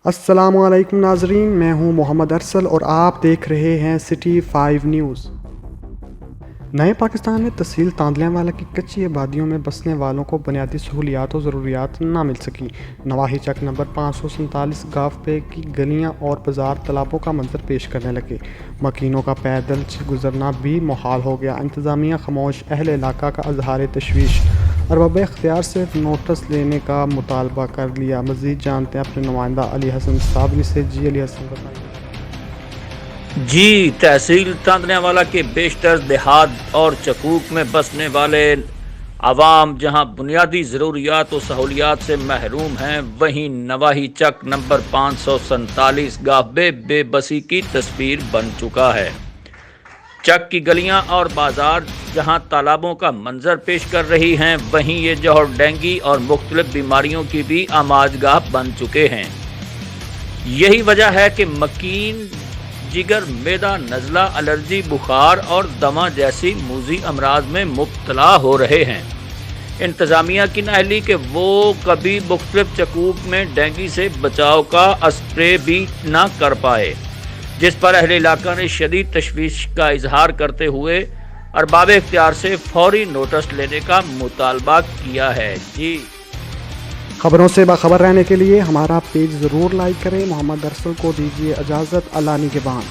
السلام علیکم ناظرین، میں ہوں محمد ارسل اور آپ دیکھ رہے ہیں سٹی 5 نیوز۔ نئے پاکستان میں تحصیل تاندلیان والا کی کچی آبادیوں میں بسنے والوں کو بنیادی سہولیات و ضروریات نہ مل سکیں۔ نواحی چک نمبر 547 گاف پے کی گلیاں اور بازار تالابوں کا منظر پیش کرنے لگے۔ مکینوں کا پیدل گزرنا بھی محال ہو گیا۔ انتظامیہ خاموش، اہل علاقہ کا اظہار تشویش۔ ارباب اختیار سے نوٹس لینے کا مطالبہ کر لیا۔ مزید جانتے ہیں اپنے نمائندہ علی حسن صابری سے۔ جی علی حسن بتائیے۔ جی، تحصیل تاندلیان والا کے بیشتر دیہات اور چکوک میں بسنے والے عوام جہاں بنیادی ضروریات و سہولیات سے محروم ہیں، وہیں نواحی چک نمبر 547 گاف بے بسی کی تصویر بن چکا ہے۔ چک کی گلیاں اور بازار جہاں تالابوں کا منظر پیش کر رہی ہیں، وہیں یہ جوہر ڈینگی اور مختلف بیماریوں کی بھی آماج گاہ بن چکے ہیں۔ یہی وجہ ہے کہ مکین جگر، معدہ، نزلہ، الرجی، بخار اور دمہ جیسی موذی امراض میں مبتلا ہو رہے ہیں۔ انتظامیہ کی نااہلی کہ وہ کبھی مختلف چکوک میں ڈینگی سے بچاؤ کا اسپرے بھی نہ کر پائے، جس پر اہل علاقہ نے شدید تشویش کا اظہار کرتے ہوئے ارباب اختیار سے فوری نوٹس لینے کا مطالبہ کیا ہے۔ جی، خبروں سے باخبر رہنے کے لیے ہمارا پیج ضرور لائک کریں۔ محمد ارسل کو دیجیے اجازت۔ اللہ نگہبان۔